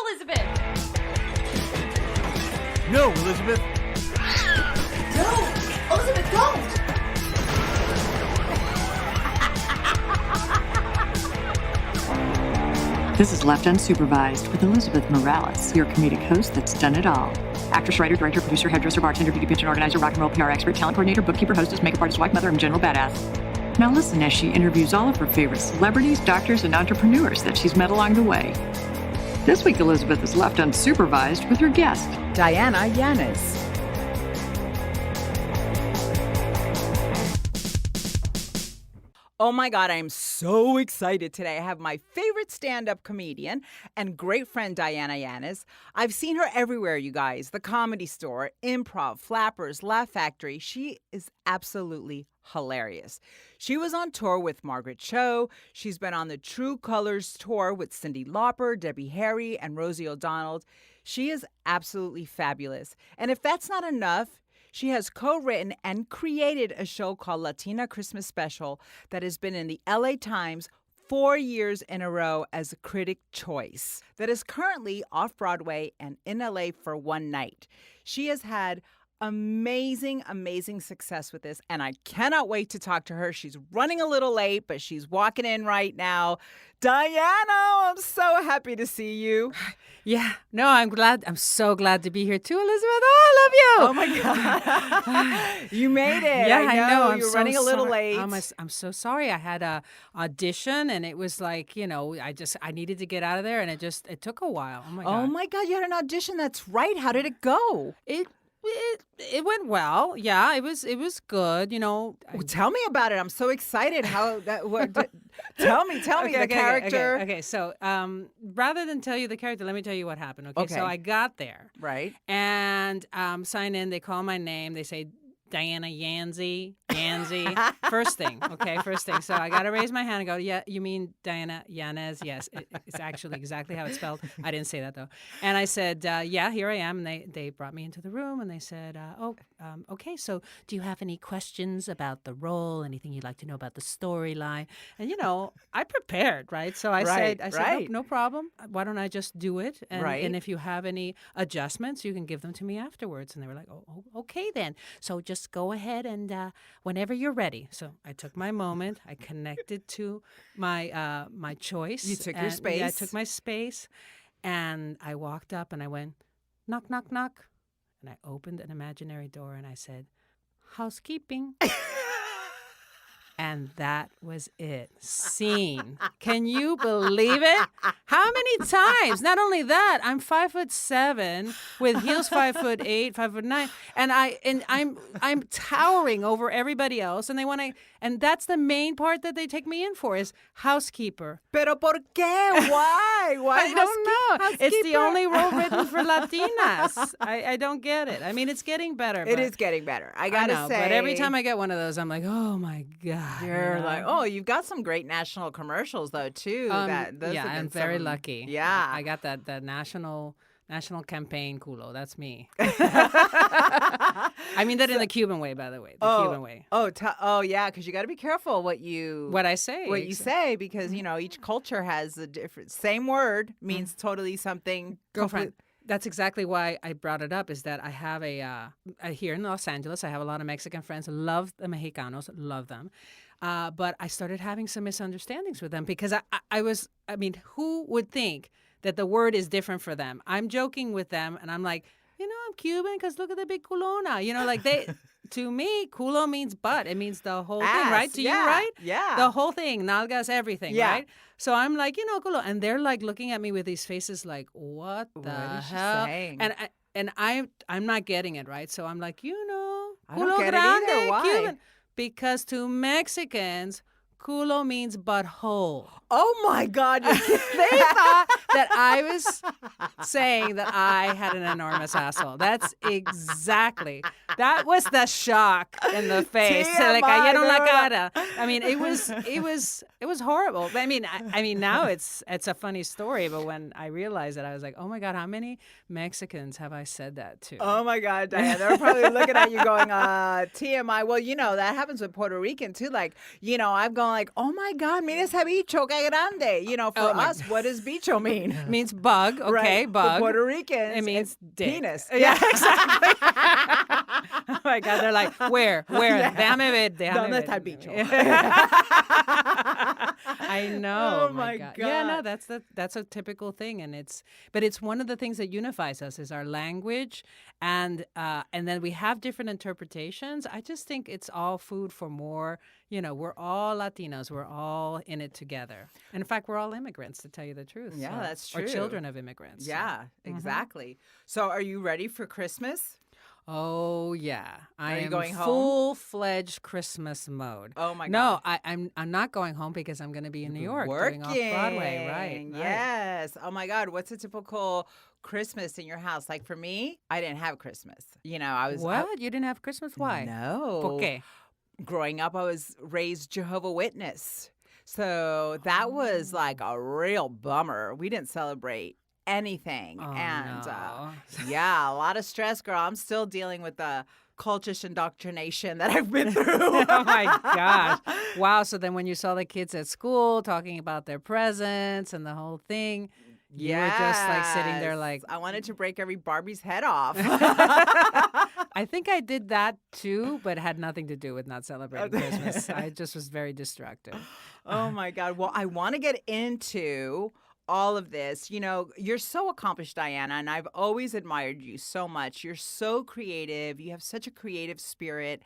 Elizabeth! No, Elizabeth! No! Elizabeth, don't! This is Left Unsupervised with Elizabeth Morales, your comedic host that's done it all. Actress, writer, director, producer, hairdresser, bartender, beauty pageant organizer, rock and roll PR expert, talent coordinator, bookkeeper, hostess, makeup artist, wife, mother, and general badass. Now listen as she interviews all of her favorite celebrities, doctors, and entrepreneurs that she's met along the way. This week, Elizabeth is left unsupervised with her guest, Diana Yanez. Oh my God, I am so excited today. I have my favorite stand-up comedian and great friend, Diana Yanez. I've seen her everywhere, you guys. The Comedy Store, Improv, Flappers, Laugh Factory. She is absolutely hilarious. She was on tour with Margaret. She's been on the True Colors tour with Cindy Lauper, Harry and Rosie O'Donnell. She is absolutely fabulous. And if that's not enough, she has co-written and created a show called Latina Christmas Special that has been in the LA Times 4 years in a row as a critic choice, that is currently off-Broadway and in LA for one night. She has had amazing success with this, and I cannot wait to talk to her. She's running a little late, but she's walking in right now. Diana, I'm so happy to see you. Yeah, no, I'm so glad to be here too, Elizabeth. Oh, I love you. Oh my God. You made it. Yeah, I know. You're running a little late. I'm so sorry. I had a audition and it was like, I needed to get out of there and it took a while. Oh my God. Oh my God, you had an audition. That's right. How did it go? It went well. Yeah, it was good. Well, tell me about it. I'm so excited. Tell me the character. Okay. So, rather than tell you the character, let me tell you what happened. Okay. So I got there. Right. And sign in. They call my name. They say Diana Yanzi. First thing. So I got to raise my hand and go, yeah, you mean Diana Yanez? Yes, it's actually exactly how it's spelled. I didn't say that, though. And I said, yeah, here I am. And they brought me into the room and they said, okay, so do you have any questions about the role? Anything you'd like to know about the storyline? And, I prepared, right? So I said, no problem. Why don't I just do it? And if you have any adjustments, you can give them to me afterwards. And they were like, oh okay then. So just go ahead and whenever you're ready. So I took my moment. I connected to my my choice. You took your space. Yeah, I took my space. And I walked up and I went, knock, knock, knock. And I opened an imaginary door and I said, housekeeping. And that was it. Scene. Can you believe it? How many times? Not only that, I'm 5'7" with heels 5'8", 5'9", and I'm towering over everybody else. And that's the main part that they take me in for is housekeeper. Pero por qué? Why? I don't know. It's the only role written for Latinas. I don't get it. I mean, it's getting better. It is getting better. I gotta say. But every time I get one of those, I'm like, oh my God. You're like, you've got some great national commercials though too. I'm very lucky. Yeah, I got that national campaign culo. That's me. I mean that in the Cuban way, by the way. Cuban way. Yeah, because you got to be careful what I say. What you say, because each culture has a different. Same word means totally something. Girlfriend. That's exactly why I brought it up, is that I have here in Los Angeles, I have a lot of Mexican friends, love the Mexicanos, love them. But I started having some misunderstandings with them because who would think that the word is different for them? I'm joking with them and I'm like, I'm Cuban because look at the big culona. To me, culo means butt. It means the whole thing, right? To you, right? Yeah. The whole thing, nalgas, everything, right? So I'm like, culo. And they're like looking at me with these faces like, what the hell? Saying? And I'm not getting it, right? So I'm like, culo I don't get grande, it either. Why? Cuban. Because to Mexicans, culo means butthole. Oh my God. They thought that I was saying that I had an enormous asshole. That was the shock in the face. TMI, la cara. I mean, it was horrible. I mean, now it's a funny story, but when I realized that, I was like, oh my God, how many Mexicans have I said that to? Oh my God, Diana, they're probably looking at you going, TMI. Well, that happens with Puerto Rican too. Like, I've gone going like, oh my God, mira ese bicho que grande. You know, for us, what does bicho mean? It means bug, okay, Right. bug. For Puerto Ricans, It means it's dick. penis. Yeah, exactly. Oh my God, they're like, where? Yeah. Déjame ver, déjame ¿Dónde ver. está el bicho? I know. Oh my God. Yeah, no, that's a typical thing, and it's one of the things that unifies us is our language, and then we have different interpretations. I just think it's all food for more. You know, we're all Latinos. We're all in it together. And in fact, we're all immigrants, to tell you the truth. Yeah, so- that's true. Or children of immigrants. so. Yeah, exactly. So are you ready for Christmas? Oh yeah, I Are you am going home? full-fledged Christmas mode. Oh my No, God. I'm not going home because I'm going to be in New York doing Off-Broadway. Right. Yes. Oh my God. What's a typical Christmas in your house? Like for me, I didn't have Christmas. You know, I was. What? You didn't have Christmas? Why? No. ¿Por qué? Growing up, I was raised Jehovah's Witness. So that was like a real bummer. We didn't celebrate anything. Oh, and no. yeah, a lot of stress, girl. I'm still dealing with the cultish indoctrination that I've been through. Oh my gosh. Wow. So then when you saw the kids at school talking about their presents and the whole thing, you were just like sitting there Yes. like, I wanted to break every Barbie's head off. I think I did that too, but it had nothing to do with not celebrating Christmas. I just was very destructive. Oh my God. Well, I want to get into all of this. You know, you're so accomplished, Diana, and I've always admired you so much. You're so creative. You have such a creative spirit.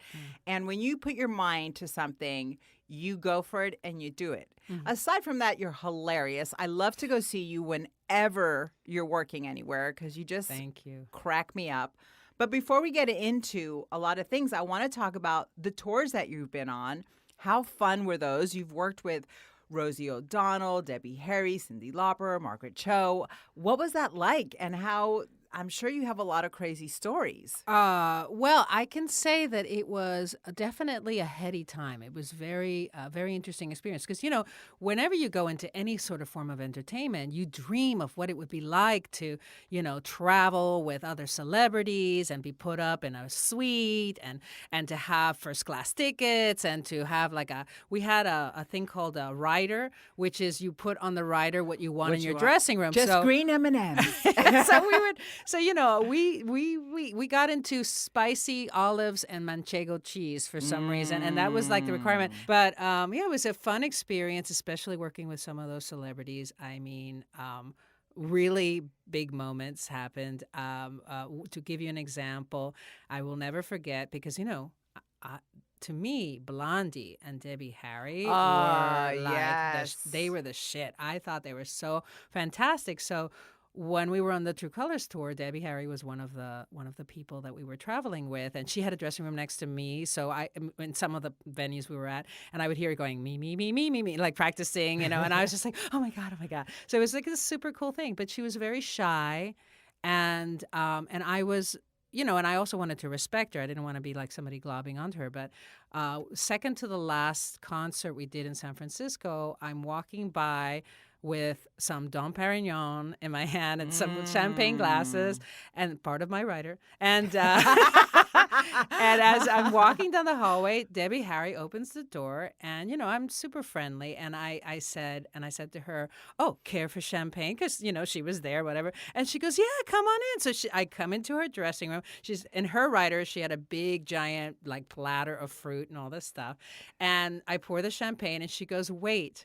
And when you put your mind to something, you go for it and you do it. Aside from that, you're hilarious. I love to go see you whenever you're working anywhere because you just Thank you. crack me up. But before we get into a lot of things, I want to talk about the tours that you've been on. How fun were those? You've worked with Rosie O'Donnell, Debbie Harry, Cindy Lauper, Margaret Cho. What was that like? And how, I'm sure you have a lot of crazy stories. Well, I can say that it was definitely a heady time. It was very interesting experience because, you know, whenever you go into any sort of form of entertainment, you dream of what it would be like to, you know, travel with other celebrities and be put up in a suite and to have first class tickets and to have like we had a thing called a rider, which is you put on the rider what you want in your dressing room. Just so, green M&Ms. so we would. So, you know, we got into spicy olives and manchego cheese for some reason, and that was like the requirement. But yeah, it was a fun experience, especially working with some of those celebrities. I mean, really big moments happened. To give you an example, I will never forget because, you know, to me, Blondie and Debbie Harry were like they were the shit. I thought they were so fantastic. So when we were on the True Colors tour, Debbie Harry was one of the people that we were traveling with, and she had a dressing room next to me. So in some of the venues we were at, and I would hear her going me, like practicing, you know. And I was just like, oh my god. So it was like this super cool thing. But she was very shy, and I was. You know, and I also wanted to respect her. I didn't want to be like somebody globbing onto her. But second to the last concert we did in San Francisco, I'm walking by with some Dom Perignon in my hand and some champagne glasses and part of my rider. And and as I'm walking down the hallway, Debbie Harry opens the door, and you know I'm super friendly. And I said to her, "Oh, care for champagne?" Because you know she was there, whatever. And she goes, "Yeah, come on in." So I come into her dressing room. She's in her rider. She had a big, giant like platter of fruit and all this stuff. And I pour the champagne, and she goes, "Wait."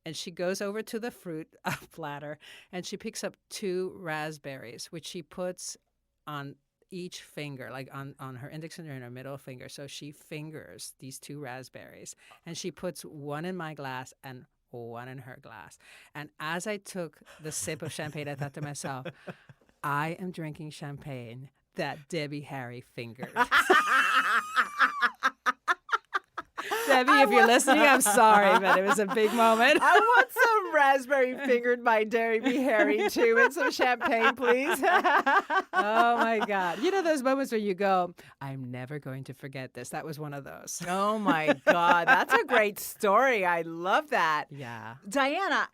And she goes over to the fruit platter, and she picks up 2 raspberries, which she puts on each finger, like on her index finger and her middle finger. So she fingers these 2 raspberries, and she puts one in my glass and one in her glass. And as I took the sip of champagne, I thought to myself, I am drinking champagne that Debbie Harry fingered. Debbie, if you're listening, I'm sorry, but it was a big moment. I want some some raspberry fingered by Dairy Me Harry too, and some champagne, please. Oh my God. You know those moments where you go, I'm never going to forget this. That was one of those. Oh my God, that's a great story. I love that. Yeah. Diana,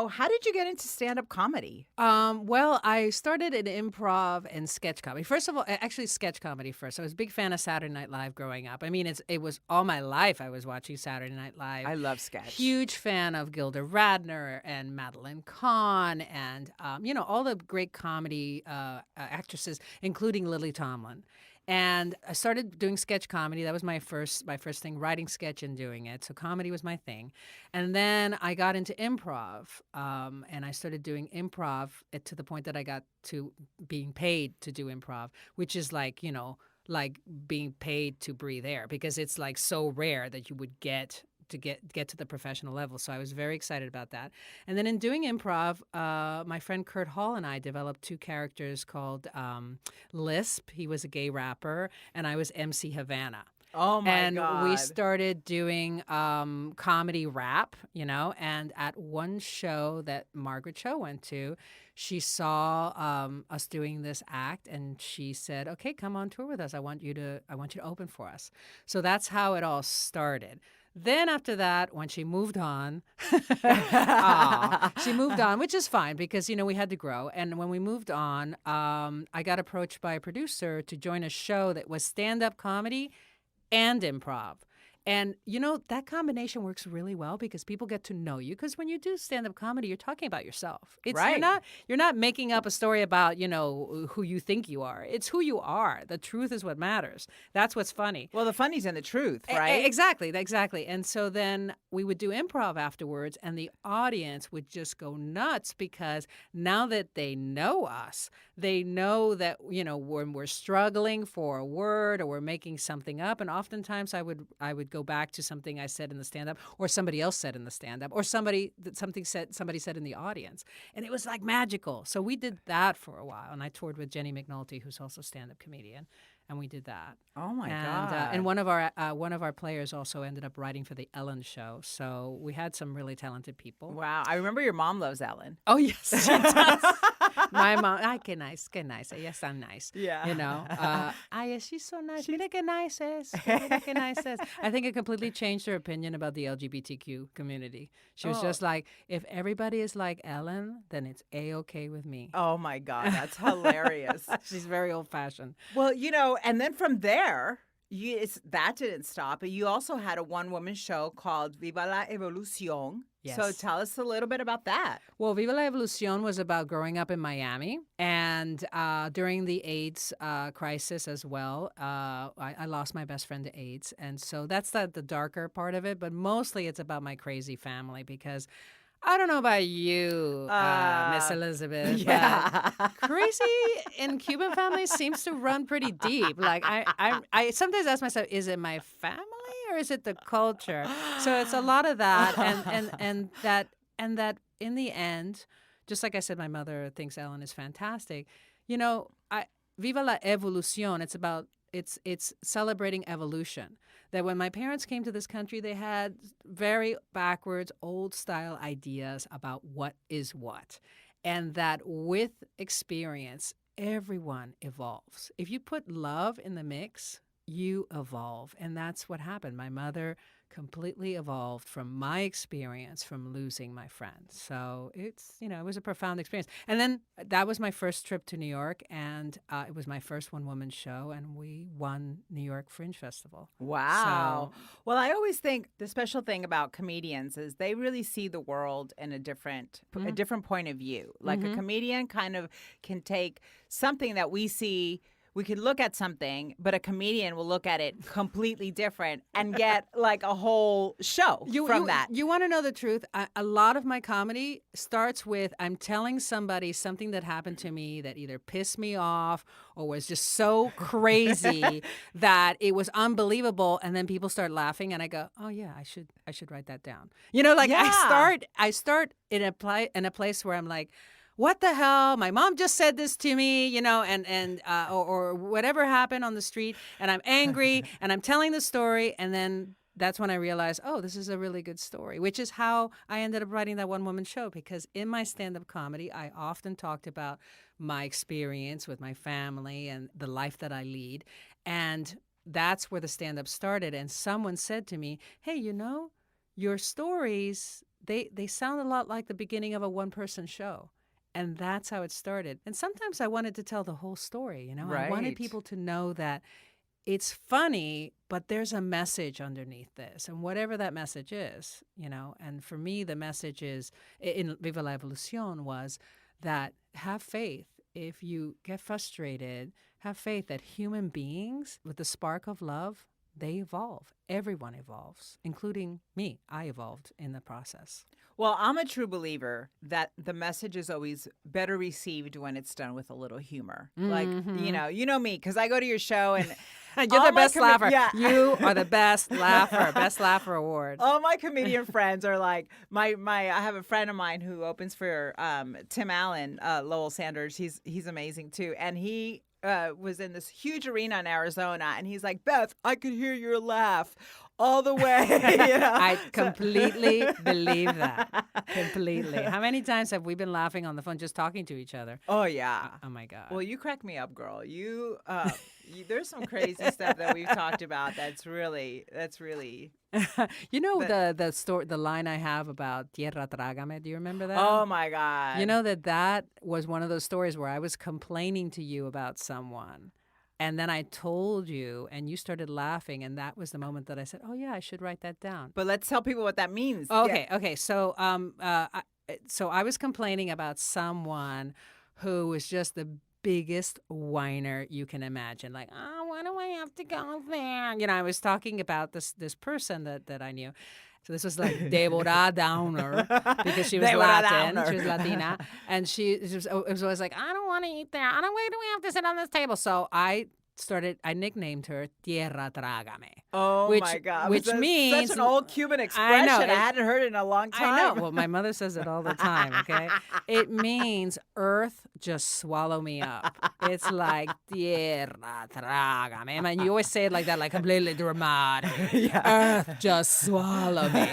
how did you get into stand-up comedy? Well, I started in improv and sketch comedy. First of all, actually sketch comedy first. I was a big fan of Saturday Night Live growing up. I mean, it was all my life I was watching Saturday Night Live. I love sketch. Huge fan of Gilda Radner and Madeline Kahn and, all the great comedy actresses, including Lily Tomlin. And I started doing sketch comedy. That was my first thing, writing sketch and doing it. So comedy was my thing. And then I got into improv, and I started doing improv to the point that I got to being paid to do improv, which is like being paid to breathe air, because it's like so rare that you would get to the professional level. So I was very excited about that. And then in doing improv, my friend Kurt Hall and I developed two characters called Lisp. He was a gay rapper, and I was MC Havana. Oh, my God. And we started doing comedy rap, and at one show that Margaret show went to, she saw us doing this act, and she said, okay, come on tour with us. I want you to open for us. So that's how it all started. Then after that, when she moved on, she moved on, which is fine because, we had to grow. And when we moved on, I got approached by a producer to join a show that was stand-up comedy and improv. And, that combination works really well because people get to know you. Because when you do stand-up comedy, you're talking about yourself. Right. You're not making up a story about, who you think you are. It's who you are. The truth is what matters. That's what's funny. Well, the funny's in the truth, right? Exactly. And so then we would do improv afterwards, and the audience would just go nuts because now that they know us, they know that, when we're struggling for a word or we're making something up. And oftentimes I would go back to something I said in the stand-up or somebody else said in the stand-up or somebody said in the audience. And it was like magical. So we did that for a while. And I toured with Jenny McNulty, who's also a stand-up comedian. And we did that. Oh my God! And one of our players also ended up writing for the Ellen show. So we had some really talented people. Wow! I remember your mom loves Ellen. Oh yes, she does. My mom, que nice. Yes, I'm nice. Yeah. Yes, she's so nice. Mira que nice es. Mira que nice es. I think it completely changed her opinion about the LGBTQ community. She was just like, if everybody is like Ellen, then it's A-okay with me. Oh my God, that's hilarious. She's very old-fashioned. Well, and then from there, that didn't stop. But you also had a one-woman show called Viva la Evolución. Yes. So tell us a little bit about that. Well, Viva la Evolución was about growing up in Miami. And during the AIDS crisis as well, I lost my best friend to AIDS. And so that's the darker part of it. But mostly it's about my crazy family because I don't know about you, Miss Elizabeth, but crazy in Cuban families seems to run pretty deep. Like I sometimes ask myself, is it my family or is it the culture? So it's a lot of that, and that in the end, just like I said, my mother thinks Ellen is fantastic. Viva la Evolución. It's celebrating evolution. That when my parents came to this country, they had very backwards, old-style ideas about what is what. And that with experience, everyone evolves. If you put love in the mix, you evolve. And that's what happened. My mother completely evolved from my experience from losing my friend. So it was a profound experience. And then that was my first trip to New York, and it was my first one-woman show, and we won New York Fringe Festival. Wow. Well, I always think the special thing about comedians is they really see the world in a different point of view. Like a comedian kind of can take something that we see. We could look at something, but a comedian will look at it completely different and get like a whole show from that. You want to know the truth? A lot of my comedy starts with I'm telling somebody something that happened to me that either pissed me off or was just so crazy that it was unbelievable, and then people start laughing, and I go, oh yeah, I should write that down. I start in a place where I'm like, what the hell? My mom just said this to me, or whatever happened on the street, and I'm angry, and I'm telling the story, and then that's when I realized, oh, this is a really good story, which is how I ended up writing that one-woman show, because in my stand-up comedy, I often talked about my experience with my family and the life that I lead. And that's where the stand-up started. And someone said to me, hey, your stories, they sound a lot like the beginning of a one-person show. And that's how it started. And sometimes I wanted to tell the whole story, I wanted Right. people to know that it's funny, but there's a message underneath this. And whatever that message is, and for me, the message is, in Viva la Evolución, was that have faith. If you get frustrated, have faith that human beings with the spark of love, they evolve. Everyone evolves, including me. I evolved in the process. Well, I'm a true believer that the message is always better received when it's done with a little humor. Like, you know me, because I go to your show and you're all the my best laugher. Yeah. You are the best laugher. Best laugher award. All my comedian friends are like, I have a friend of mine who opens for Tim Allen, Lowell Sanders. He's amazing too. And he was in this huge arena in Arizona, and he's like, Beth, I could hear your laugh all the way. I completely believe that. Completely. How many times have we been laughing on the phone just talking to each other? Oh, yeah. Oh, my God. Well, you crack me up, girl. There's some crazy stuff that we've talked about that's really the line I have about Tierra Trágame, do you remember that? Oh my God. You know that was one of those stories where I was complaining to you about someone, and then I told you and you started laughing, and that was the moment that I said, oh yeah, I should write that down. But let's tell people what that means. Okay. So I was complaining about someone who was just the biggest whiner you can imagine. Like, oh, why do I have to go there? I was talking about this person that I knew. So this was like Deborah Downer, because she was Latin. She was Latina. And it was always like, I don't want to eat there. Why do we have to sit on this table? So I nicknamed her Tierra Trágame. Oh, my God. Which means... such an old Cuban expression. I hadn't heard it in a long time. I know. Well, my mother says it all the time, okay? It means earth, just swallow me up. It's like, Tierra Trágame. And you always say it like that, like completely dramatic. Yeah. Earth, just swallow me.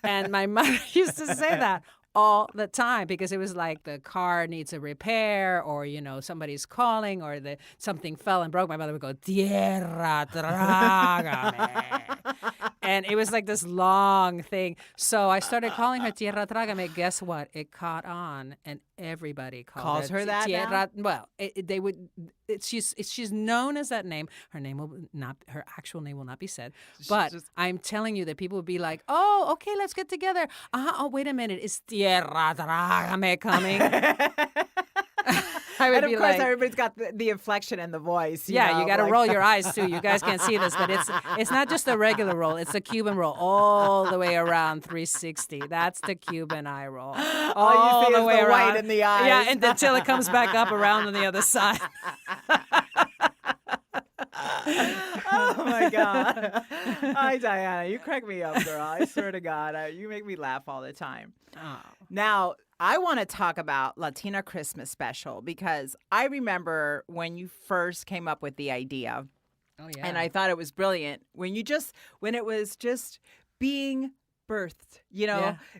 And my mother used to say that all the time, because it was like the car needs a repair, or somebody's calling, or something fell and broke. My mother would go, Tierra Trágame. And it was like this long thing. So I started calling her Tierra Trágame. Guess what? It caught on, and everybody calls her that Tierra. Now? Well, they would. She's known as that name. Her actual name will not be said. But I'm telling you that people would be like, "Oh, okay, let's get together." Oh, wait a minute, is Tierra Trágame coming? I would and be of course, like, everybody's got the inflection and the voice. You got to roll your eyes too. You guys can't see this, but it's not just a regular roll. It's a Cuban roll all the way around 360. That's the Cuban eye roll. All you see the is way the around. white in the eyes. Yeah, and until it comes back up around on the other side. Oh my God. Hi, Diana. You crack me up, girl. I swear to God. You make me laugh all the time. Oh. Now, I want to talk about Latina Christmas Special, because I remember when you first came up with the idea. Oh, yeah. And I thought it was brilliant when it was just being birthed,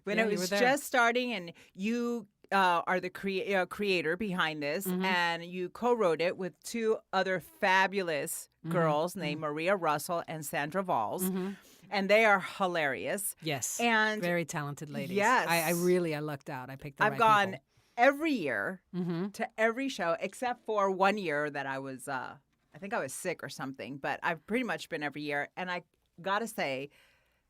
when it was just starting, and you are the creator behind this, and you co-wrote it with two other fabulous girls named Maria Russell and Sandra Valls. And they are hilarious. Yes. And very talented ladies. Yes. I lucked out. I picked the right I've gone people. every year to every show, except for one year that I was, I think I was sick or something, but I've pretty much been every year. And I got to say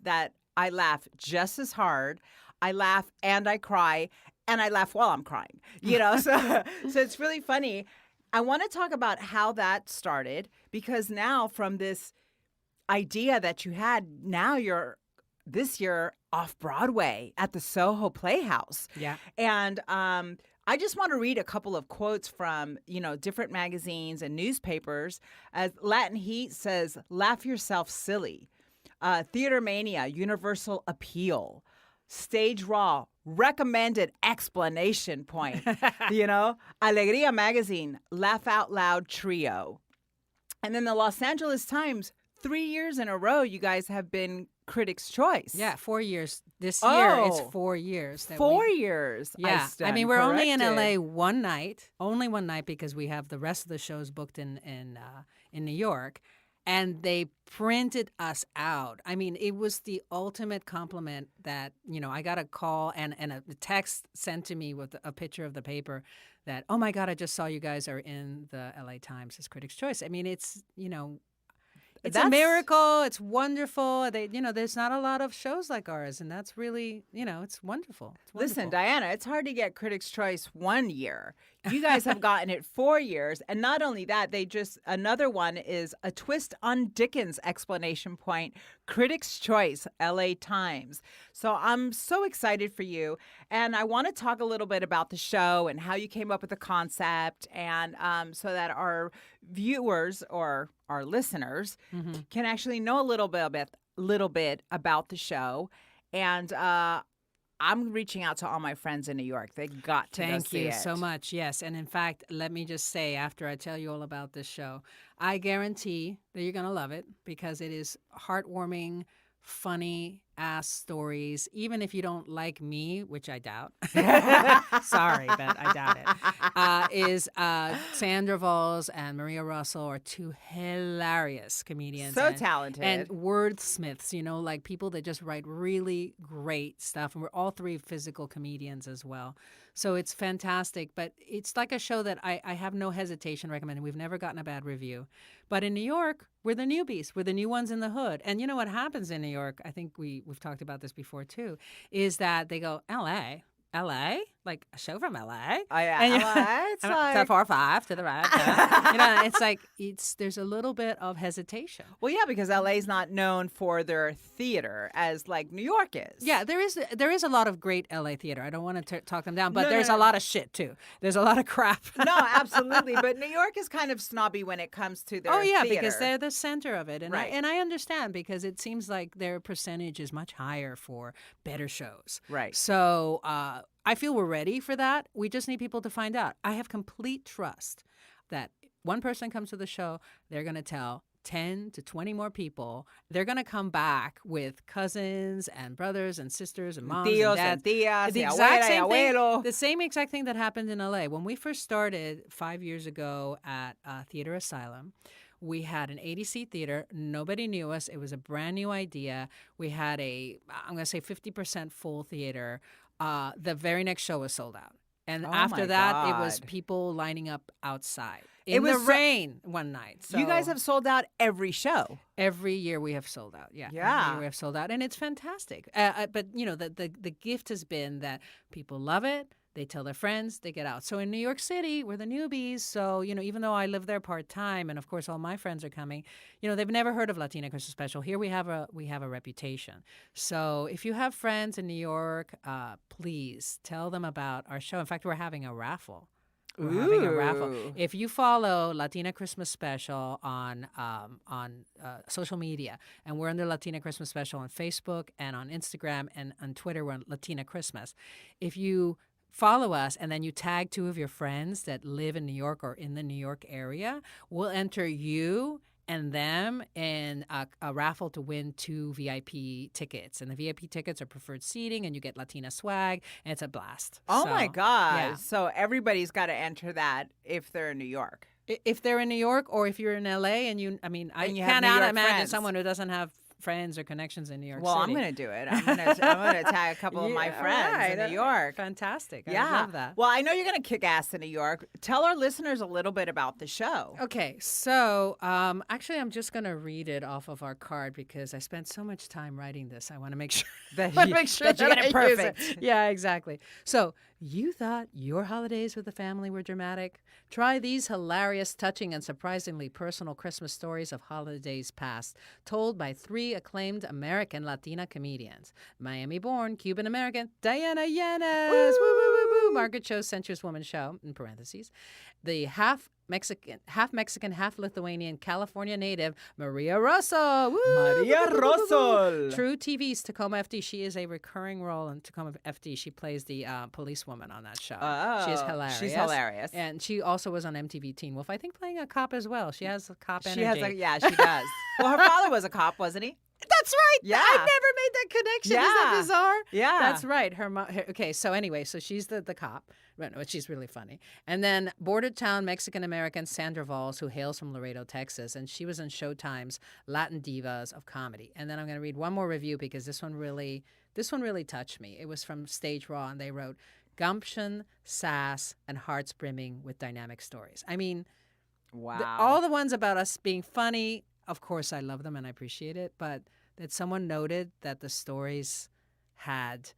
that I laugh just as hard. I laugh and I cry, and I laugh while I'm crying, so it's really funny. I want to talk about how that started, because now from this idea that you had, now you're this year Off-Broadway at the Soho Playhouse. Yeah. And I just want to read a couple of quotes from, different magazines and newspapers. As Latin Heat says, laugh yourself silly. Theater Mania, universal appeal. Stage Raw, recommended explanation point. Alegría Magazine, laugh out loud trio. And then the Los Angeles Times, 3 years in a row, you guys have been Critics' Choice. Yeah, 4 years. This year, it's Oh. 4 years. 4 years. Yeah, I mean, we're only in corrected. LA only one night because we have the rest of the shows booked in New York, and they printed us out. I mean, it was the ultimate compliment that I got a call and a text sent to me with a picture of the paper that, oh my God, I just saw you guys are in the LA Times as Critics' Choice. I mean, it's It's a miracle. It's wonderful. There's not a lot of shows like ours, and that's really, it's wonderful. It's wonderful. Listen, Diana, it's hard to get Critics' Choice 1 year. You guys have gotten it 4 years, and not only that, another one is a twist on Dickens! Exclamation point, Critics' Choice, LA Times. So I'm so excited for you, and I want to talk a little bit about the show and how you came up with the concept, and so that our viewers or our listeners can actually know a little bit about the show. And I'm reaching out to all my friends in New York. They got to go see it. Thank you so much. Yes. And in fact, let me just say, after I tell you all about this show, I guarantee that you're going to love it because it is heartwarming, funny ass stories, even if you don't like me, which I doubt. Sorry, but I doubt it. Sandra Valls and Maria Russell are two hilarious comedians. So talented. And wordsmiths, like people that just write really great stuff. And we're all three physical comedians as well. So it's fantastic. But it's like a show that I have no hesitation recommending. We've never gotten a bad review. But in New York, we're the newbies. We're the new ones in the hood. And you know what happens in New York? I think we've talked about this before, too, is that they go, L.A.? L.A.? Like a show from L.A.? Oh, yeah. And LA, it's like... 4-5 to the right. It's like there's a little bit of hesitation. Well, yeah, because LA's not known for their theater as like New York is. Yeah, there is a lot of great LA theater. I don't want to talk them down, but there's No. a lot of shit too. There's a lot of crap. No, absolutely. But New York is kind of snobby when it comes to their theater. Because they're the center of it. And Right. I understand because it seems like their percentage is much higher for better shows. Right. So I feel we're ready for that. We just need people to find out. I have complete trust that one person comes to the show, they're going to tell 10 to 20 more people. They're going to come back with cousins and brothers and sisters and moms Tios and dads. and tías, The y exact abuela, same y thing, abuelo. the same exact thing that happened in LA. When we first started 5 years ago at Theater Asylum, we had an 80-seat theater. Nobody knew us. It was a brand new idea. We had I'm going to say 50% full theater. The very next show was sold out. And Oh after my that, it was God. people lining up outside It in was the rain one night. So You guys have sold out every show. every year we have sold out. Yeah. Yeah. Every year we have sold out. And it's fantastic. But, the gift has been that people love it. They tell their friends, they get out. So in New York City, we're the newbies. So, even though I live there part-time, and of course all my friends are coming, they've never heard of Latina Christmas Special. Here we have a reputation. So if you have friends in New York, please tell them about our show. In fact, we're having a raffle. We're having a raffle. Ooh. If you follow Latina Christmas Special on social media, and we're under Latina Christmas Special on Facebook and on Instagram and on Twitter, we're on Latina Christmas. If you follow us and then you tag 2 of your friends that live in New York or in the New York area, we'll enter you and them in a raffle to win 2 VIP tickets. And the VIP tickets are preferred seating, and you get Latina swag, and it's a blast. Oh, So, my God. yeah. So everybody's got to enter that if they're in New York. If they're in New York or if you're in LA and I And you have can't New York imagine friends. someone who doesn't have friends or connections in New York Well, City. I'm going to do it. I'm going to tag a couple of my Yeah, friends right. in New York. Fantastic. Yeah. I love that. Well, I know you're going to kick ass in New York. Tell our listeners a little bit about the show. Okay, so actually, I'm just going to read it off of our card because I spent so much time writing this. I want to make sure That that you- you get that it I use perfect. it. Yeah, exactly. So you thought your holidays with the family were dramatic? Try these hilarious, touching, and surprisingly personal Christmas stories of holidays past, told by 3 acclaimed American Latina comedians. Miami-born, Cuban-American, Diana Yanez. Woo, woo, woo, woo. Margaret chose Sensuous Woman Show, in parentheses. The half Mexican, half Lithuanian, California native, Maria Rosso. Woo! Maria Rosso. True TV's Tacoma FD. She is a recurring role in Tacoma FD. She plays the policewoman on that show. Oh, she is hilarious. She's hilarious. And she also was on MTV Teen Wolf, I think, playing a cop as well. She has a cop energy. She does. Well, her father was a cop, wasn't he? That's right. Yeah. I never made that connection. Yeah. Is that bizarre? Yeah. That's right. Okay, so anyway, so she's the cop. Right, no, she's really funny. And then border town Mexican-American Sandra Valls, who hails from Laredo, Texas. And she was in Showtime's Latin Divas of Comedy. And then I'm going to read one more review because this one really touched me. It was from Stage Raw, and they wrote, gumption, sass, and hearts brimming with dynamic stories. I mean, wow. All the ones about us being funny, of course, I love them and I appreciate it, but that someone noted that the stories had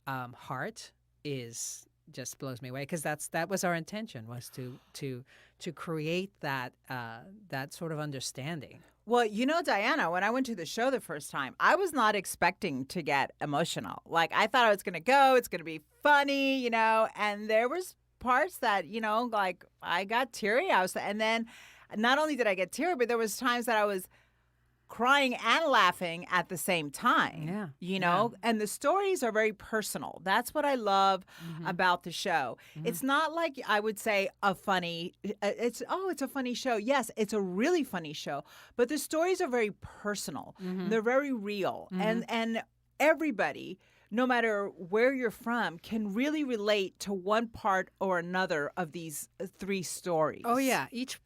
heart is just blows me away, because that was our intention, was to create that sort of understanding. Well, Diana, when I went to the show the first time, I was not expecting to get emotional. Like, I thought I was going to go, it's going to be funny, and there was parts that, like, I got teary. And then not only did I get teary, but there was times that I was crying and laughing at the same time. Yeah. And the stories are very personal. That's what I love about the show. It's not like, I would say, a funny, it's a funny show. Yes, it's a really funny show, but the stories are very personal. They're very real. And everybody, no matter where you're from, can really relate to one part or another of these three stories. Oh yeah, each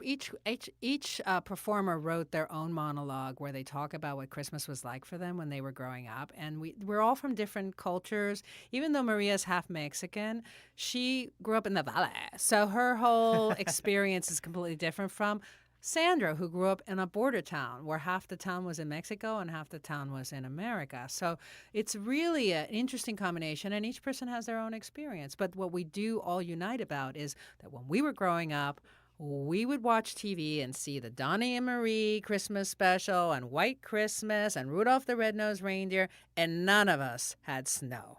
performer wrote their own monologue where they talk about what Christmas was like for them when they were growing up, and we're all from different cultures. Even though Maria's half Mexican, she grew up in the Valls, so her whole experience is completely different from Sandra, who grew up in a border town where half the town was in Mexico and half the town was in America. So it's really an interesting combination, and each person has their own experience. But what we do all unite about is that when we were growing up, we would watch TV and see the Donnie and Marie Christmas Special and White Christmas and Rudolph the Red-Nosed Reindeer, and none of us had snow.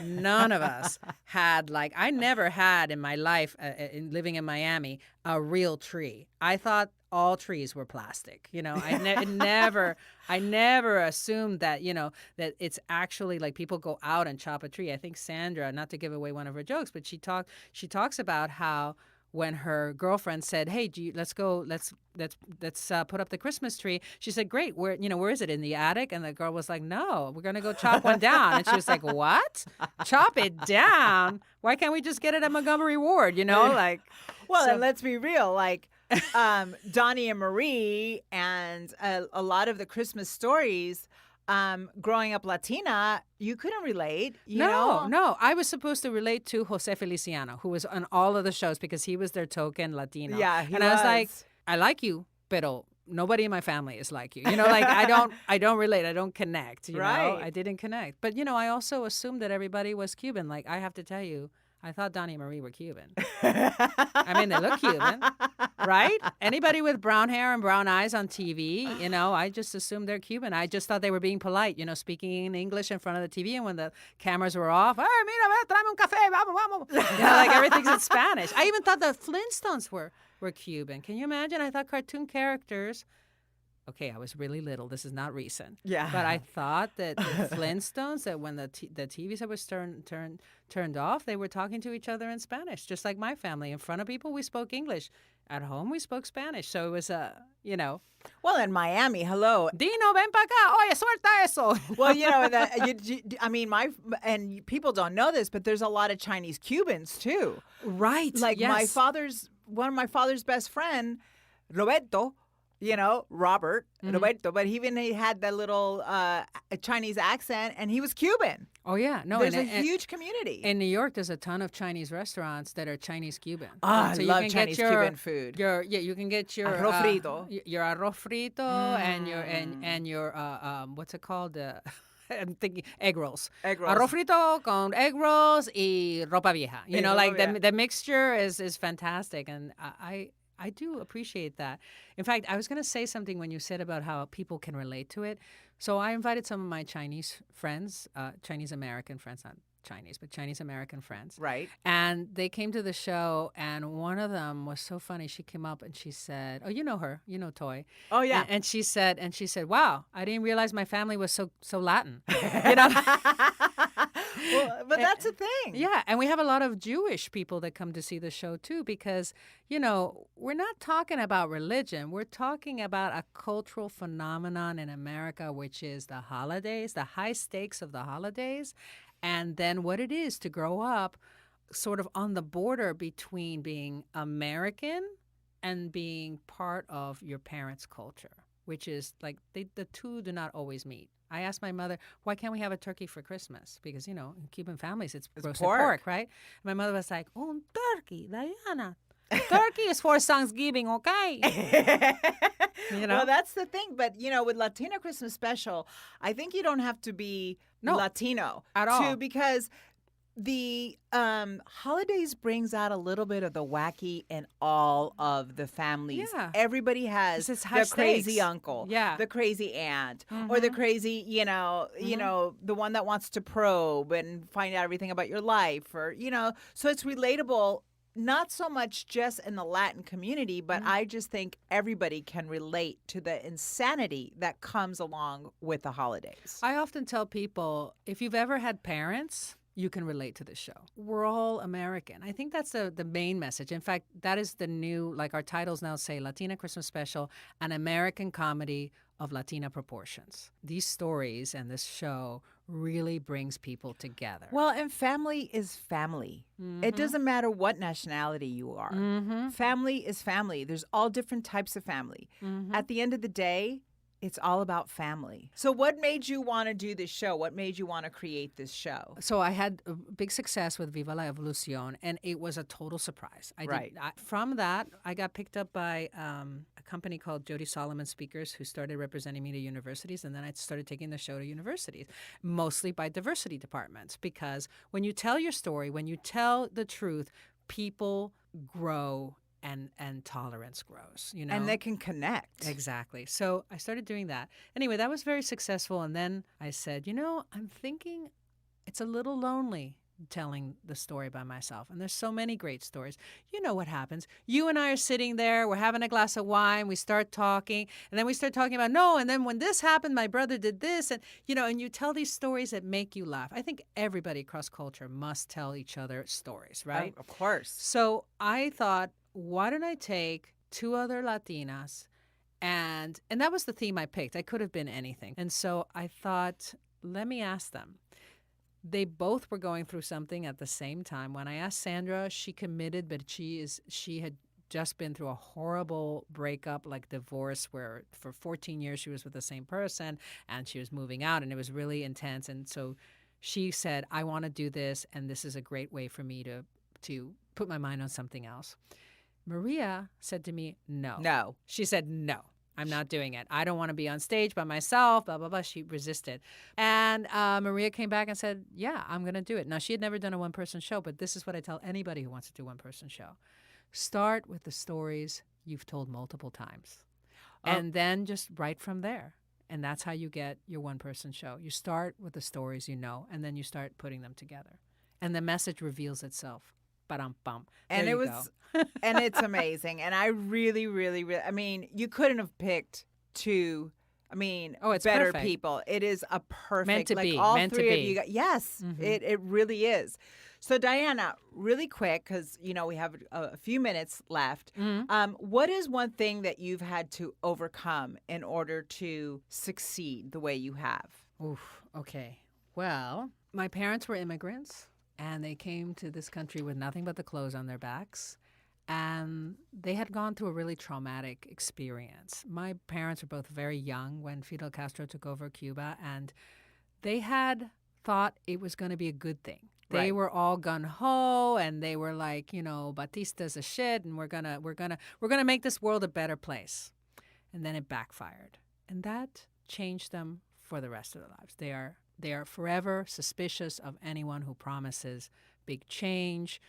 None of us had, I never had in my life, living in Miami, a real tree. I thought all trees were plastic. I never assumed that, that it's actually like people go out and chop a tree. I think Sandra, not to give away one of her jokes, but she talks about how when her girlfriend said, "Hey, let's go, let's put up the Christmas tree," she said, "Great, where is it, in the attic?" And the girl was like, "No, we're gonna go chop one down." And she was like, "What? Chop it down? Why can't we just get it at Montgomery Ward?" And let's be real, Donnie and Marie and a lot of the Christmas stories. Growing up Latina, you couldn't relate. No. I was supposed to relate to Jose Feliciano, who was on all of the shows because he was their token Latino. Yeah, I was like, I like you, pero nobody in my family is like you. I don't relate. I don't connect. Right. I didn't connect. But I also assumed that everybody was Cuban. Like, I have to tell you, I thought Donnie and Marie were Cuban. I mean, they look Cuban, right? Anybody with brown hair and brown eyes on TV, I just assumed they're Cuban. I just thought they were being polite, speaking in English in front of the TV. And when the cameras were off, "Hey, mira, tráeme un café, vamos, vamos." Everything's in Spanish. I even thought the Flintstones were Cuban. Can you imagine? I thought cartoon characters. Okay, I was really little. This is not recent. Yeah. But I thought that the Flintstones, that when the TV set was turned off, they were talking to each other in Spanish, just like my family. In front of people, we spoke English. At home, we spoke Spanish. So it was, Well, in Miami, hello. Dino, ven pa' acá. Oye, suelta eso. Well, and people don't know this, but there's a lot of Chinese Cubans, too. Right. Yes. One of my father's best friend, Roberto, Robert, Roberto, but he had that little Chinese accent, and he was Cuban. Oh, yeah. No, there's a huge community. In New York, there's a ton of Chinese restaurants that are Chinese-Cuban. I love Chinese-Cuban food. You can get your arroz frito. Your arroz frito and your what's it called? I'm thinking egg rolls. Arroz frito con egg rolls y ropa vieja. The mixture is fantastic, and I do appreciate that. In fact, I was going to say something when you said about how people can relate to it. So I invited some of my Chinese friends, Chinese American friends, not Chinese, but Chinese American friends. Right. And they came to the show, and one of them was so funny. She came up and she said, "Oh, you know her, you know Toy." Oh, yeah. And she said, "Wow, I didn't realize my family was so Latin." You know. Well, but that's the thing. Yeah, and we have a lot of Jewish people that come to see the show too, because, you know, we're not talking about religion. We're talking about a cultural phenomenon in America, which is the holidays, the high stakes of the holidays, and then what it is to grow up sort of on the border between being American and being part of your parents' culture, which is like the two do not always meet. I asked my mother, why can't we have a turkey for Christmas? Because, you know, in Cuban families, it's roasted pork, right? My mother was like, un turkey, Diana. Turkey is for Thanksgiving, okay? You know? Well, that's the thing. But, you know, with Latina Christmas Special, I think you don't have to be Latino at all. Because the holidays brings out a little bit of the wacky in all of the families. Yeah. Everybody has It's high the crazy stakes. uncle, Yeah. the crazy aunt, or the crazy, you know, the one that wants to probe and find out everything about your life, or, you know, so it's relatable. Not so much just in the Latin community, but I just think everybody can relate to the insanity that comes along with the holidays. I often tell people, if you've ever had parents, you can relate to this show. We're all American. I think that's the main message. In fact, that is the new, like our titles now say, Latina Christmas Special, an American comedy of Latina proportions. These stories and this show really brings people together. Well, and family is family. It doesn't matter what nationality you are. Family is family. There's all different types of family. At the end of the day, it's all about family. So what made you want to do this show? What made you want to create this show? So I had a big success with Viva la Evolucion, and it was a total surprise. From that, I got picked up by a company called Jody Solomon Speakers, who started representing me to universities, and then I started taking the show to universities, mostly by diversity departments, because when you tell your story, when you tell the truth, people grow and tolerance grows, you know. And they can connect. Exactly. So I started doing that. Anyway, that was very successful. And then I said, you know, I'm thinking it's a little lonely telling the story by myself. And there's so many great stories. You know what happens. You and I are sitting there, we're having a glass of wine, we start talking, and then we start talking about, no, and then when this happened, my brother did this. And, you know, and you tell these stories that make you laugh. I think everybody across culture must tell each other stories, right? Of course. So I thought, why don't I take two other Latinas, and that was the theme I picked. I could have been anything. And so I thought, let me ask them. They both were going through something at the same time. When I asked Sandra, she committed, but she had just been through a horrible breakup, like divorce, where for 14 years she was with the same person, and she was moving out, and it was really intense. And so she said, I want to do this, and this is a great way for me to put my mind on something else. Maria said to me, no. No. She said, no, I'm not doing it. I don't want to be on stage by myself, blah, blah, blah. She resisted. And Maria came back and said, yeah, I'm going to do it. Now, she had never done a one-person show, but this is what I tell anybody who wants to do a one-person show. Start with the stories you've told multiple times. And then just write from there. And that's how you get your one-person show. You start with the stories you know, and then you start putting them together. And the message reveals itself. Ba-dum-bum. And there it you was, go. and it's amazing. And I really, really, really, I mean, you couldn't have picked two, it's better perfect. people. It is a perfect, Meant to like be, all meant to three of be. you guys. Yes, it really is. So Diana, really quick, because, you know, we have a few minutes left. What is one thing that you've had to overcome in order to succeed the way you have? Oof, okay. Well, my parents were immigrants. And they came to this country with nothing but the clothes on their backs. And they had gone through a really traumatic experience. My parents were both very young when Fidel Castro took over Cuba, and they had thought it was going to be a good thing. They Right. were all gung-ho, and they were like, you know, Batista's a shit, and we're gonna make this world a better place. And then it backfired. And that changed them for the rest of their lives. They are forever suspicious of anyone who promises big change.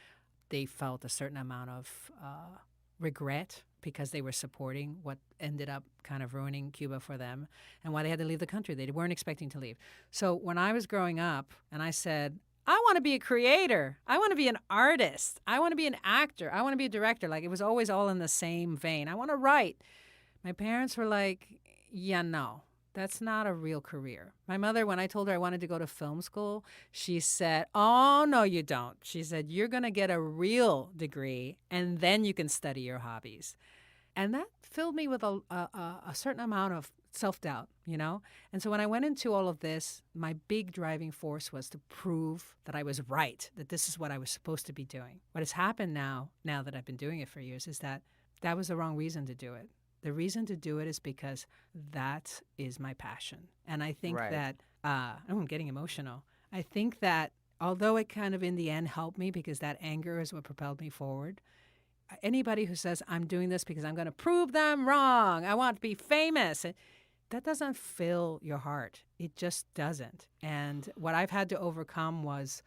They felt a certain amount of regret because they were supporting what ended up kind of ruining Cuba for them, and why they had to leave the country. They weren't expecting to leave. So when I was growing up and I said, I want to be a creator. I want to be an artist. I want to be an actor. I want to be a director. Like, it was always all in the same vein. I want to write. My parents were like, yeah, no, that's not a real career. My mother, when I told her I wanted to go to film school, she said, oh, no, you don't. She said, you're going to get a real degree and then you can study your hobbies. And that filled me with a certain amount of self-doubt, you know? And so when I went into all of this, my big driving force was to prove that I was right, that this is what I was supposed to be doing. What has happened now that I've been doing it for years, is that was the wrong reason to do it. The reason to do it is because that is my passion. And I think that, I'm getting emotional. I think that although it kind of in the end helped me because that anger is what propelled me forward, anybody who says, I'm doing this because I'm going to prove them wrong, I want to be famous, that doesn't fill your heart. It just doesn't. And what I've had to overcome was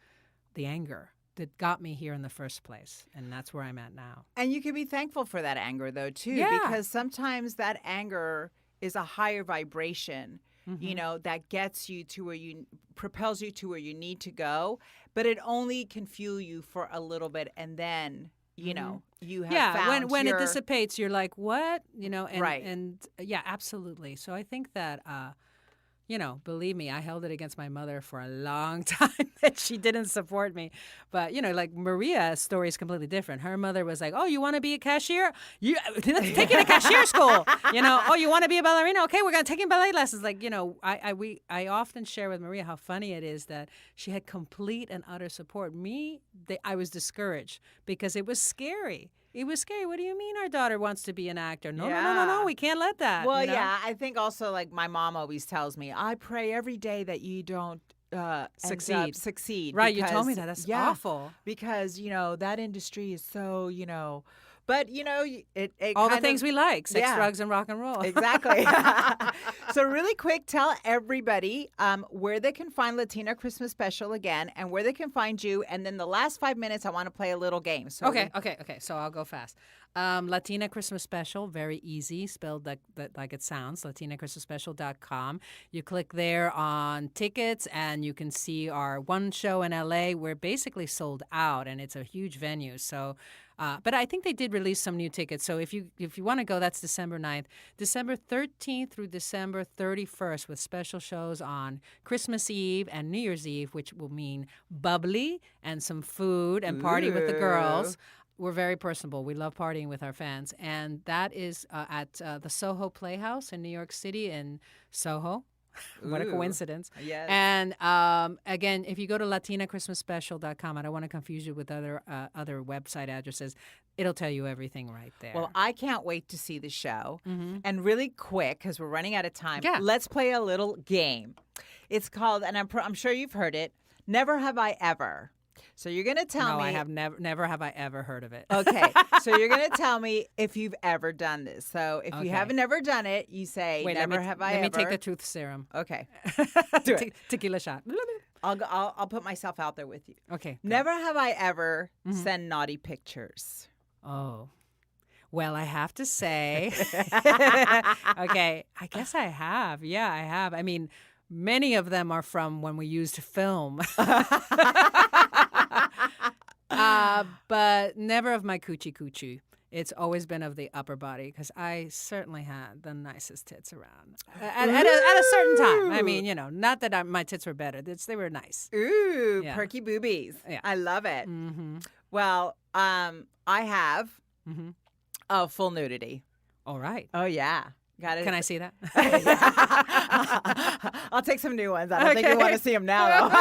the anger that got me here in the first place. And that's where I'm at now. And you can be thankful for that anger, though, too, because sometimes that anger is a higher vibration, you know, that gets you to where propels you to where you need to go. But it only can fuel you for a little bit. And then, you know, you have found when it dissipates, you're like, what? You know, and, right. And yeah, absolutely. So I think that, you know, believe me, I held it against my mother for a long time that she didn't support me. But, you know, like Maria's story is completely different. Her mother was like, oh, you want to be a cashier? Let's take you to cashier school. You know, oh, you want to be a ballerina? Okay, we're going to take you ballet lessons. Like, you know, I often share with Maria how funny it is that she had complete and utter support. I was discouraged because it was scary. It was scary. What do you mean our daughter wants to be an actor? No. We can't let that. Well, you know? yeah. I think also, like, my mom always tells me, I pray every day that you don't succeed. Right. You told me that. That's awful. Because, you know, that industry is so, you know. But, you know, it all the things we like, sex, drugs, and rock and roll. Exactly. So really quick, tell everybody where they can find Latina Christmas Special again and where they can find you. And then the last 5 minutes, I want to play a little game. So Okay. So I'll go fast. Latina Christmas Special, very easy, spelled like it sounds, latinachristmasspecial.com. You click there on tickets and you can see our one show in LA. We're basically sold out and it's a huge venue. So, but I think they did release some new tickets. So if you want to go, that's December 9th. December 13th through December 31st with special shows on Christmas Eve and New Year's Eve, which will mean bubbly and some food and party with the girls. We're very personable. We love partying with our fans. And that is at the Soho Playhouse in New York City in Soho. What a coincidence. Yes. And again, if you go to latinachristmasspecial.com, I don't want to confuse you with other website addresses. It'll tell you everything right there. Well, I can't wait to see the show. And really quick, because we're running out of time, Yeah. let's play a little game. It's called, and I'm sure you've heard it, Never Have I Ever. So you're going to tell me. No, I have never have I ever heard of it. Okay. So you're going to tell me if you've ever done this. So if you haven't ever done it, you say, Wait, never have I ever. Let me take the truth serum. Okay. Do it. Tequila shot. I'll put myself out there with you. Okay. Go. Never have I ever sent naughty pictures. Oh. Well, I have to say, okay, I guess I have. Yeah, I have. I mean, many of them are from when we used film. But never of my coochie. It's always been of the upper body because I certainly had the nicest tits around at a certain time. I mean, you know, not that my tits were better. They were nice. Ooh, Yeah. perky boobies. Yeah. I love it. Mm-hmm. Well, I have full nudity. All right. Oh, yeah. Got it. Can I see that? I'll take some new ones. I don't think you want to see them now, though.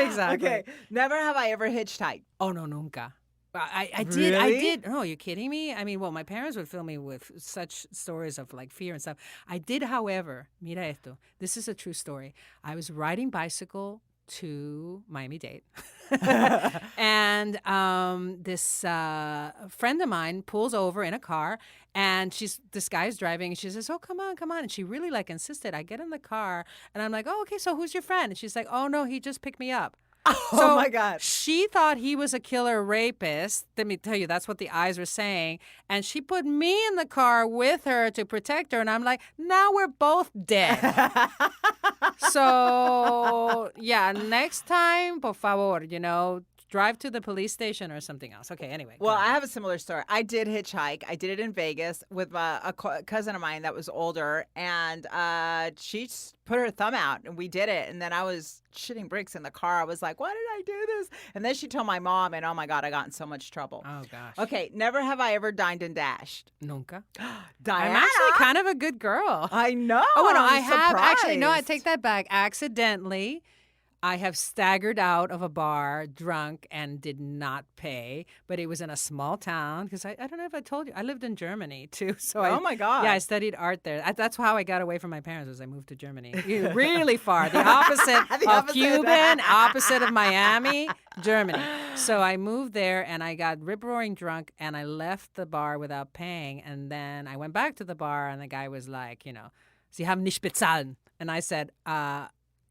Exactly. Okay. Never have I ever hitchhiked. Oh, no, nunca. I Really? did. Oh, you're kidding me? I mean, well, my parents would fill me with such stories of like fear and stuff. I did, however, mira esto. This is a true story. I was riding bicycle to Miami-Dade. And this friend of mine pulls over in a car and this guy's driving and she says, oh, come on. And she really like insisted. I get in the car and I'm like, oh, okay, so who's your friend? And she's like, oh, no, he just picked me up. Oh my God. She thought he was a killer rapist. Let me tell you, that's what the eyes were saying. And she put me in the car with her to protect her. And I'm like, now we're both dead. So, yeah, next time, por favor, drive to the police station or something else. Okay, anyway. Well, I have a similar story. I did hitchhike. I did it in Vegas with a cousin of mine that was older, and she put her thumb out, and we did it. And then I was shitting bricks in the car. I was like, why did I do this? And then she told my mom, and oh my God, I got in so much trouble. Oh, gosh. Okay, never have I ever dined and dashed. Nunca. Diana? I'm actually kind of a good girl. I know. Oh, no, I'm I have actually. No, I surprised. take that back. Accidentally, I have staggered out of a bar drunk and did not pay, but it was in a small town because I don't know if I told you, I lived in Germany too. So Oh my God. Yeah, I studied art there. That's how I got away from my parents was I moved to Germany. Really far, the opposite The of opposite. Cuban, opposite of Miami, Germany. So I moved there and I got rip-roaring drunk and I left the bar without paying. And then I went back to the bar and the guy was like, Sie haben nicht bezahlen. And I said,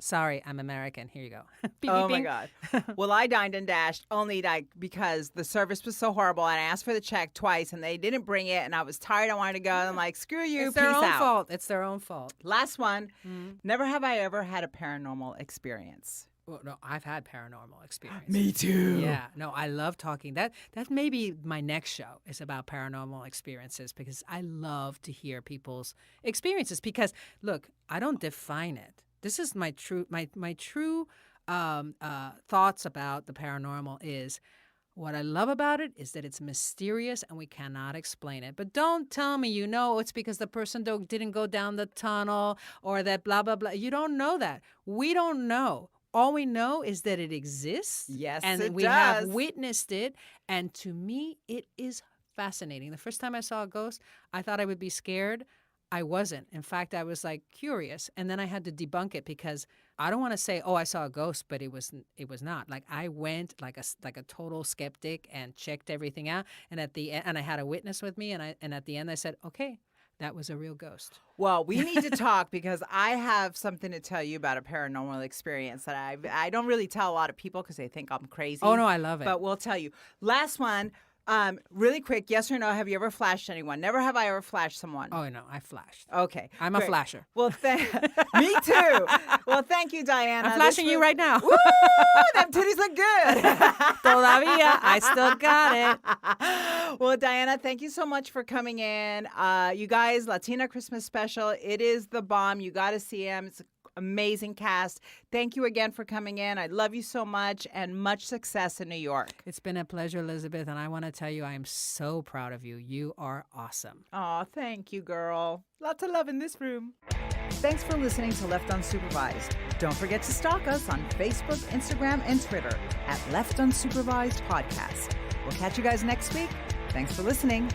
sorry, I'm American. Here you go. Beep, Oh beep, my beep. God. Well, I dined and dashed only because the service was so horrible, and I asked for the check twice, and they didn't bring it, and I was tired. I wanted to go. And I'm like, screw you. It's their peace own out. fault. It's their own fault. Last one. Never have I ever had a paranormal experience. Well, no, I've had paranormal experience. Me too. Yeah, no, I love talking. That may be my next show is about paranormal experiences because I love to hear people's experiences. Because look, I don't define it. This is my true thoughts about the paranormal is what I love about it is that it's mysterious and we cannot explain it. But don't tell me it's because the person didn't go down the tunnel or that blah, blah, blah. You don't know that. We don't know. All we know is that it exists. Yes, and it we does. have witnessed it. And to me, it is fascinating. The first time I saw a ghost, I thought I would be scared. I wasn't. In fact, I was like curious. And then I had to debunk it because I don't want to say, oh, I saw a ghost, but it was not. Like I went like a total skeptic and checked everything out. And at the end, and I had a witness with me. And at the end, I said, okay, that was a real ghost. Well, we need to talk because I have something to tell you about a paranormal experience that I don't really tell a lot of people because they think I'm crazy. Oh, no, I love it. But we'll tell you. Last one. Really quick, yes or no, have you ever flashed anyone? Never have I ever flashed someone. Oh, no, I flashed. Okay. I'm great. a flasher. Well, me too. Well, thank you, Diana. I'm flashing you right now. Woo! Them titties look good. Todavía. I still got it. Well, Diana, thank you so much for coming in. You guys, Latina Christmas Special, it is the bomb. You got to see him. It's amazing cast. Thank you again for coming in. I love you so much and much success in New York. It's been a pleasure, Elizabeth, and I want to tell you I am so proud of you. You are awesome. Oh, thank you, girl. Lots of love in this room. Thanks for listening to Left Unsupervised. Don't forget to stalk us on Facebook, Instagram, and Twitter at Left Unsupervised Podcast. We'll catch you guys next week. Thanks for listening.